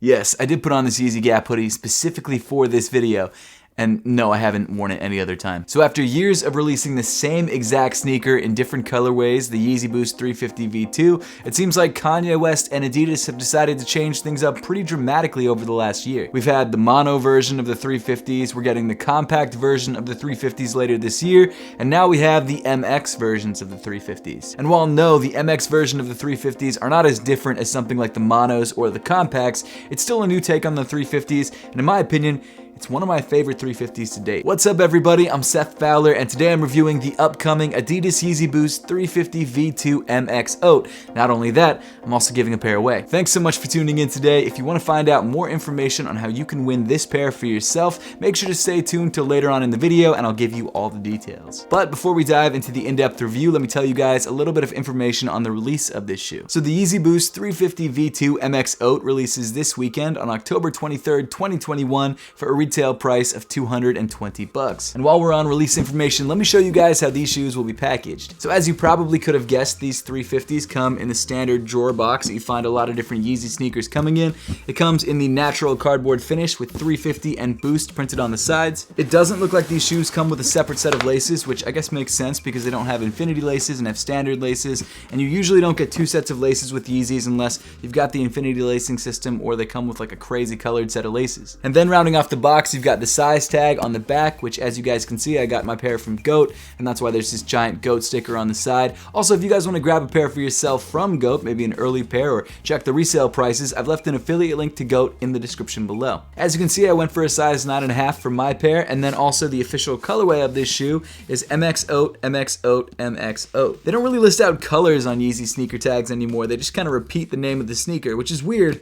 Yes, I did put on this Yeezy Gap hoodie specifically for this video. And no, I haven't worn it any other time. So after years of releasing the same exact sneaker in different colorways, the YEEZY Boost 350 V2, it seems like Kanye West and Adidas have decided to change things up pretty dramatically over the last year. We've had the mono version of the 350s, we're getting the compact version of the 350s later this year, and now we have the MX versions of the 350s. And while no, the MX version of the 350s are not as different as something like the monos or the compacts, it's still a new take on the 350s, and in my opinion, it's one of my favorite 350s to date. What's up everybody, I'm Seth Fowler, and today I'm reviewing the upcoming Adidas YEEZY Boost 350 V2 MX Oat. Not only that, I'm also giving a pair away. Thanks so much for tuning in today. If you want to find out more information on how you can win this pair for yourself, make sure to stay tuned till later on in the video and I'll give you all the details. But before we dive into the in-depth review, let me tell you guys a little bit of information on the release of this shoe. So the YEEZY Boost 350 V2 MX Oat releases this weekend on October 23rd, 2021 for a retail price of $220. And while we're on release information, let me show you guys how these shoes will be packaged. So as you probably could have guessed, these 350s come in the standard drawer box that you find a lot of different Yeezy sneakers coming in. It comes in the natural cardboard finish with 350 and Boost printed on the sides. It doesn't look like these shoes come with a separate set of laces, which I guess makes sense because they don't have infinity laces and have standard laces, and you usually don't get two sets of laces with Yeezys unless you've got the infinity lacing system or they come with like a crazy colored set of laces. And then rounding off the box, you've got the size tag on the back, which as you guys can see, I got my pair from GOAT, and that's why there's this giant GOAT sticker on the side. Also, if you guys want to grab a pair for yourself from GOAT, maybe an early pair, or check the resale prices, I've left an affiliate link to GOAT in the description below. As you can see, I went for a size 9.5 for my pair, and then also the official colorway of this shoe is MX Oat, MX Oat, MX Oat. They don't really list out colors on Yeezy sneaker tags anymore, they just kind of repeat the name of the sneaker, which is weird,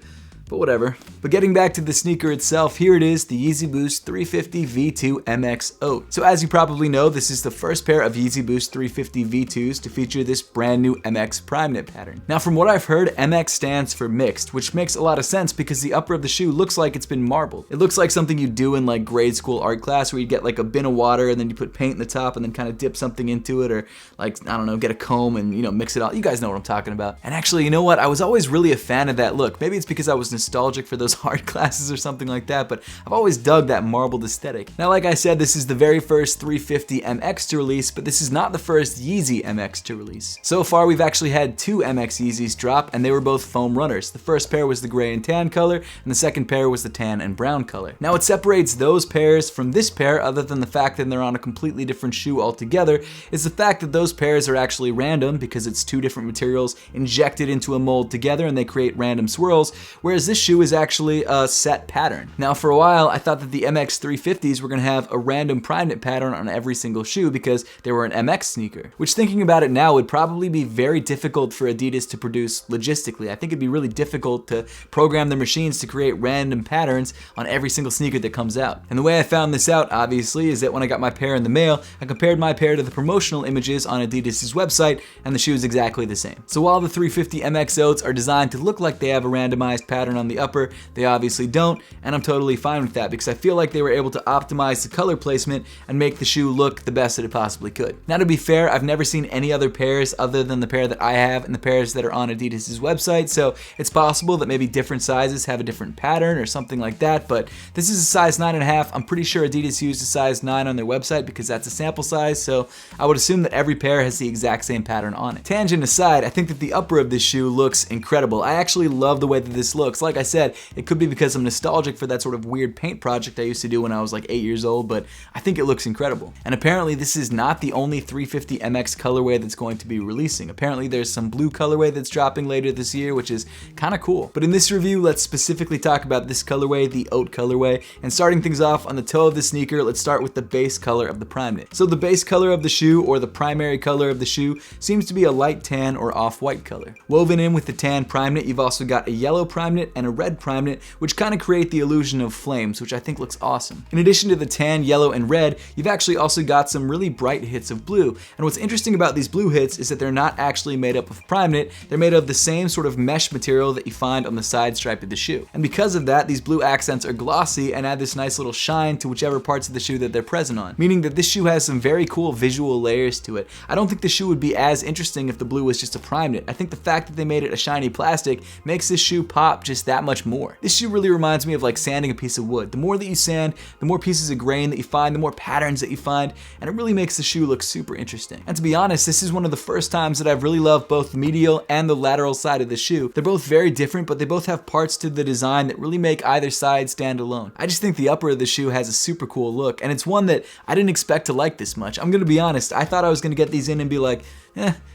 but whatever. But getting back to the sneaker itself, here it is, the YEEZY Boost 350 V2 MX Oat. So as you probably know, this is the first pair of YEEZY Boost 350 V2s to feature this brand new MX primeknit pattern. Now from what I've heard, MX stands for mixed, which makes a lot of sense because the upper of the shoe looks like it's been marbled. It looks like something you do in like grade school art class where you get like a bin of water and then you put paint in the top and then kind of dip something into it, or like, I don't know, get a comb and mix it all. You guys know what I'm talking about. And actually, you know what? I was always really a fan of that look. Maybe it's because I was nostalgic for those art classes or something like that, but I've always dug that marbled aesthetic. Now, like I said, this is the very first 350 MX to release, but this is not the first YEEZY MX to release. So far, we've actually had two MX Yeezys drop, and they were both foam runners. The first pair was the gray and tan color, and the second pair was the tan and brown color. Now, what separates those pairs from this pair, other than the fact that they're on a completely different shoe altogether, is the fact that those pairs are actually random because it's two different materials injected into a mold together and they create random swirls, whereas this shoe is actually a set pattern. Now for a while I thought that the MX 350s were going to have a random primeknit pattern on every single shoe because they were an MX sneaker, which thinking about it now would probably be very difficult for Adidas to produce logistically. I think it'd be really difficult to program their machines to create random patterns on every single sneaker that comes out. And the way I found this out obviously is that when I got my pair in the mail, I compared my pair to the promotional images on Adidas's website and the shoe is exactly the same. So while the 350 MX Oats are designed to look like they have a randomized pattern on the upper, they obviously don't, and I'm totally fine with that because I feel like they were able to optimize the color placement and make the shoe look the best that it possibly could. Now to be fair, I've never seen any other pairs other than the pair that I have and the pairs that are on Adidas's website, so it's possible that maybe different sizes have a different pattern or something like that, but this is a size 9.5. I'm pretty sure Adidas used a size 9 on their website because that's a sample size, so I would assume that every pair has the exact same pattern on it. Tangent aside, I think that the upper of this shoe looks incredible. I actually love the way that this looks. Like I said, it could be because I'm nostalgic for that sort of weird paint project I used to do when I was like 8 years old, but I think it looks incredible. And apparently this is not the only 350 MX colorway that's going to be releasing. Apparently there's some blue colorway that's dropping later this year, which is kind of cool. But in this review, let's specifically talk about this colorway, the Oat colorway. And starting things off on the toe of the sneaker, let's start with the base color of the primeknit. So the base color of the shoe, or the primary color of the shoe, seems to be a light tan or off-white color. Woven in with the tan primeknit, you've also got a yellow primeknit and a red primeknit, which kind of create the illusion of flames, which I think looks awesome. In addition to the tan, yellow, and red, you've actually also got some really bright hits of blue. And what's interesting about these blue hits is that they're not actually made up of primeknit, they're made of the same sort of mesh material that you find on the side stripe of the shoe. And because of that, these blue accents are glossy and add this nice little shine to whichever parts of the shoe that they're present on, meaning that this shoe has some very cool visual layers to it. I don't think the shoe would be as interesting if the blue was just a primeknit. I think the fact that they made it a shiny plastic makes this shoe pop just just that much more. This shoe really reminds me of like sanding a piece of wood. The more that you sand, the more pieces of grain that you find, the more patterns that you find, and it really makes the shoe look super interesting. And to be honest, this is one of the first times that I've really loved both the medial and the lateral side of the shoe. They're both very different, but they both have parts to the design that really make either side stand alone. I just think the upper of the shoe has a super cool look, and it's one that I didn't expect to like this much. I'm gonna be honest, I thought I was gonna get these in and be like,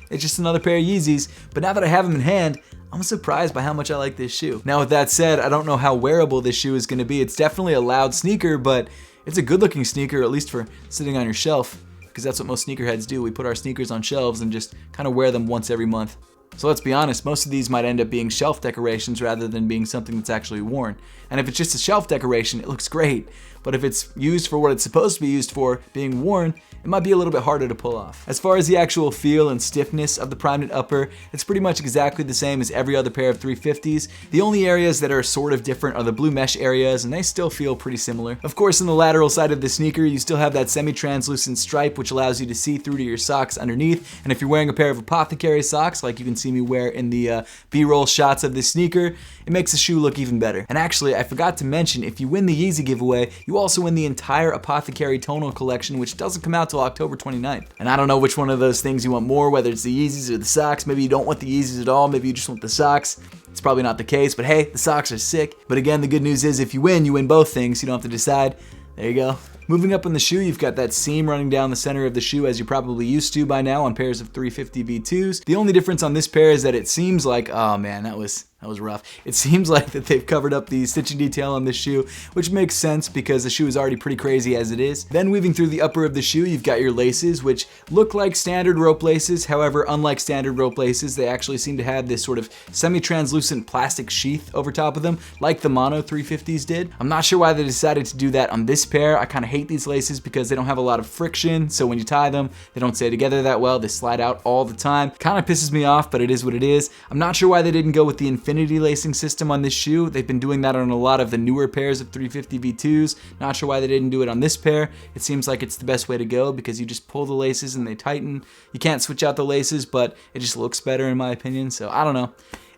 it's just another pair of Yeezys, but now that I have them in hand, I'm surprised by how much I like this shoe. Now with that said, I don't know how wearable this shoe is gonna be. It's definitely a loud sneaker, but it's a good looking sneaker, at least for sitting on your shelf, because that's what most sneakerheads do. We put our sneakers on shelves and just kind of wear them once every month. So let's be honest, most of these might end up being shelf decorations rather than being something that's actually worn. And if it's just a shelf decoration, it looks great. But if it's used for what it's supposed to be used for, being worn, it might be a little bit harder to pull off. As far as the actual feel and stiffness of the primeknit upper, it's pretty much exactly the same as every other pair of 350s. The only areas that are sort of different are the blue mesh areas, and they still feel pretty similar. Of course, on the lateral side of the sneaker, you still have that semi-translucent stripe, which allows you to see through to your socks underneath. And if you're wearing a pair of apothecary socks, like you can see me wear in the B-roll shots of this sneaker, it makes the shoe look even better. And actually, I forgot to mention, if you win the Yeezy giveaway, you also win the entire apothecary tonal collection, which doesn't come out till October 29th. And I don't know which one of those things you want more, whether it's the Yeezys or the socks. Maybe you don't want the Yeezys at all, maybe you just want the socks. It's probably not the case, but hey, the socks are sick. But again, the good news is if you win both things. You don't have to decide. There you go. Moving up in the shoe, you've got that seam running down the center of the shoe as you're probably used to by now on pairs of 350 V2s. The only difference on this pair is that it seems like, oh man, that was rough. It seems like that they've covered up the stitching detail on this shoe, which makes sense because the shoe is already pretty crazy as it is. Then weaving through the upper of the shoe, you've got your laces, which look like standard rope laces. However, unlike standard rope laces, they actually seem to have this sort of semi-translucent plastic sheath over top of them, like the mono 350s did. I'm not sure why they decided to do that on this pair. I kind of hate these laces because they don't have a lot of friction, so when you tie them, they don't stay together that well. They slide out all the time. Kind of pisses me off, but it is what it is. I'm not sure why they didn't go with the infinity lacing system on this shoe. They've been doing that on a lot of the newer pairs of 350 V2s. Not sure why they didn't do it on this pair. It seems like it's the best way to go because you just pull the laces and they tighten. You can't switch out the laces, but it just looks better in my opinion, so I don't know.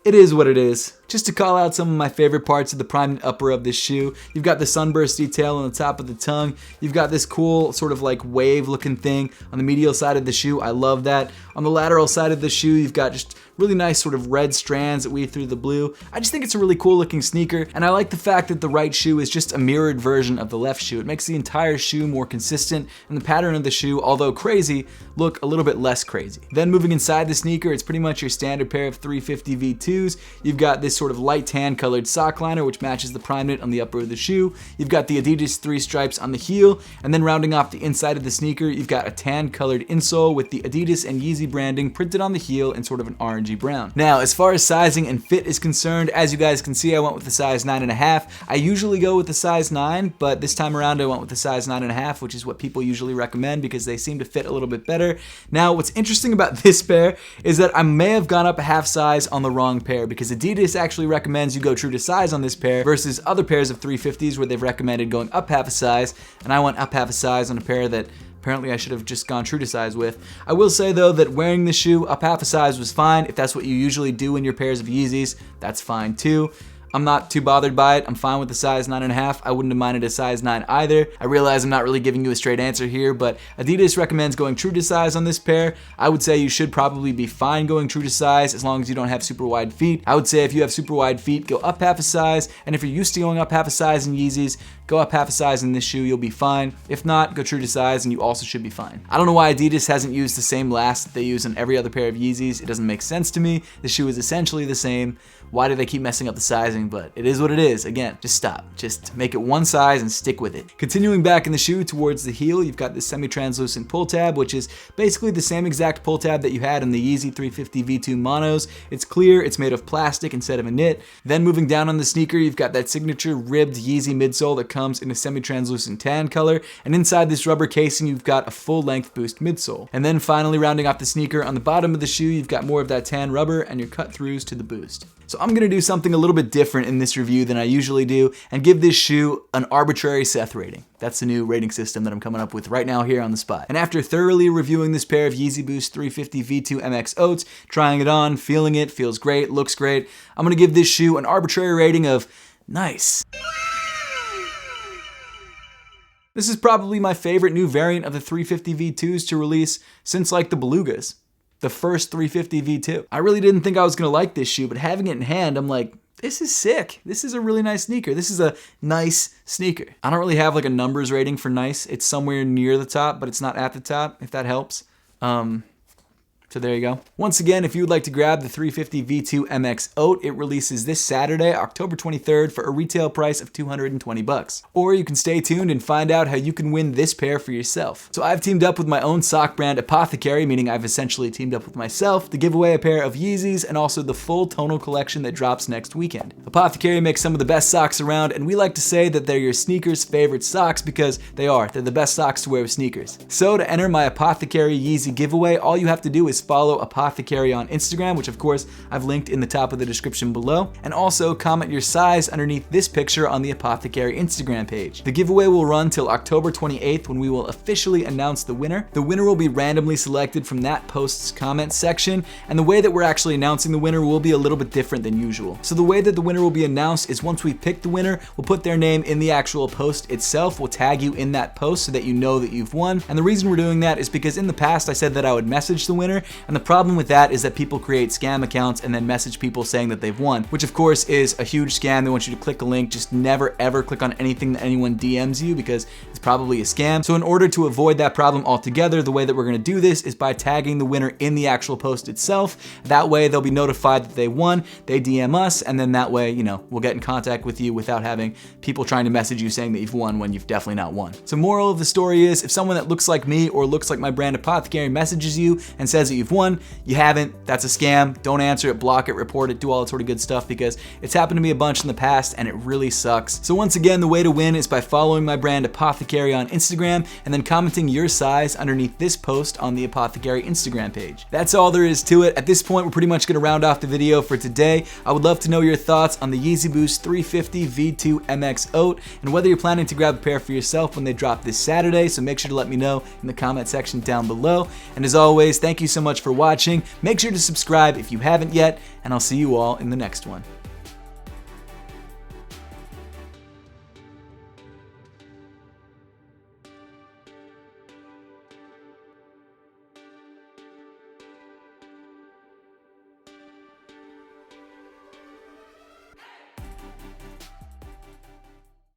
It is what it is. Just to call out some of my favorite parts of the primeknit upper of this shoe, you've got the sunburst detail on the top of the tongue. You've got this cool sort of like wave looking thing on the medial side of the shoe. I love that. On the lateral side of the shoe, you've got just really nice sort of red strands that weave through the blue. I just think it's a really cool looking sneaker, and I like the fact that the right shoe is just a mirrored version of the left shoe. It makes the entire shoe more consistent, and the pattern of the shoe, although crazy, look a little bit less crazy. Then moving inside the sneaker, it's pretty much your standard pair of 350 V2s. You've got this sort of light tan colored sock liner, which matches the primeknit on the upper of the shoe. You've got the Adidas 3 stripes on the heel, and then rounding off the inside of the sneaker, you've got a tan colored insole with the Adidas and YEEZY branding printed on the heel in sort of an orangey brown. Now, as far as sizing and fit is concerned, as you guys can see, I went with the size 9.5. I usually go with the size 9, but this time around I went with the size 9.5, which is what people usually recommend because they seem to fit a little bit better. Now, what's interesting about this pair is that I may have gone up a half size on the wrong pair because Adidas actually recommends you go true to size on this pair versus other pairs of 350s where they've recommended going up half a size, and I went up half a size on a pair that apparently I should have just gone true to size with. I will say though that wearing the shoe up half a size was fine. If that's what you usually do in your pairs of Yeezys, that's fine too. I'm not too bothered by it. I'm fine with the size 9.5. I wouldn't have minded a size 9 either. I realize I'm not really giving you a straight answer here, but Adidas recommends going true to size on this pair. I would say you should probably be fine going true to size as long as you don't have super wide feet. I would say if you have super wide feet, go up half a size, and if you're used to going up half a size in Yeezys, go up half a size in this shoe, you'll be fine. If not, go true to size and you also should be fine. I don't know why Adidas hasn't used the same last that they use on every other pair of Yeezys. It doesn't make sense to me. The shoe is essentially the same. Why do they keep messing up the sizing? But it is what it is. Again, just stop. Just make it one size and stick with it. Continuing back in the shoe towards the heel, you've got this semi-translucent pull tab, which is basically the same exact pull tab that you had in the YEEZY 350 V2 monos. It's clear, it's made of plastic instead of a knit. Then moving down on the sneaker, you've got that signature ribbed YEEZY midsole that comes in a semi-translucent tan color, and inside this rubber casing, you've got a full-length Boost midsole. And then finally rounding off the sneaker, on the bottom of the shoe, you've got more of that tan rubber and your cut-throughs to the Boost. So I'm gonna do something a little bit different in this review than I usually do and give this shoe an arbitrary Seth rating. That's the new rating system that I'm coming up with right now here on the spot. And after thoroughly reviewing this pair of YEEZY Boost 350 V2 MX Oats, trying it on, feeling it, feels great, looks great, I'm gonna give this shoe an arbitrary rating of nice. This is probably my favorite new variant of the 350 V2s to release since like the Belugas, the first 350 V2. I really didn't think I was gonna like this shoe, but having it in hand, I'm like, this is sick. This is a really nice sneaker. This is a nice sneaker. I don't really have like a numbers rating for nice. It's somewhere near the top, but it's not at the top, if that helps. So there you go. Once again, if you would like to grab the 350 V2 MX Oat, it releases this Saturday, October 23rd for a retail price of $220. Or you can stay tuned and find out how you can win this pair for yourself. So I've teamed up with my own sock brand Apothecary, meaning I've essentially teamed up with myself to give away a pair of Yeezys and also the full tonal collection that drops next weekend. Apothecary makes some of the best socks around, and we like to say that they're your sneakers' favorite socks because they are. They're the best socks to wear with sneakers. So to enter my Apothecary Yeezy giveaway, all you have to do is follow Apothecary on Instagram, which of course I've linked in the top of the description below, and also comment your size underneath this picture on the Apothecary Instagram page. The giveaway will run till October 28th when we will officially announce the winner. The winner will be randomly selected from that post's comment section, and the way that we're actually announcing the winner will be a little bit different than usual. So the way that the winner will be announced is once we pick the winner, we'll put their name in the actual post itself. We'll tag you in that post so that you know that you've won. And the reason we're doing that is because in the past I said that I would message the winner, and the problem with that is that people create scam accounts and then message people saying that they've won, which of course is a huge scam. They want you to click a link. Just never ever click on anything that anyone DMs you because it's probably a scam. So in order to avoid that problem altogether, the way that we're gonna do this is by tagging the winner in the actual post itself. That way they'll be notified that they won, they DM us, and then that way, you know, we'll get in contact with you without having people trying to message you saying that you've won when you've definitely not won. So moral of the story is, if someone that looks like me or looks like my brand Apothecary messages you and says that you've won, you haven't, that's a scam. Don't answer it, block it, report it, do all that sort of good stuff because it's happened to me a bunch in the past and it really sucks. So once again, the way to win is by following my brand Apothecary on Instagram and then commenting your size underneath this post on the Apothecary Instagram page. That's all there is to it. At this point, we're pretty much gonna round off the video for today. I would love to know your thoughts on the YEEZY Boost 350 V2 MX Oat and whether you're planning to grab a pair for yourself when they drop this Saturday, so make sure to let me know in the comment section down below. And as always, thank you so much for watching. Make sure to subscribe if you haven't yet, and I'll see you all in the next one.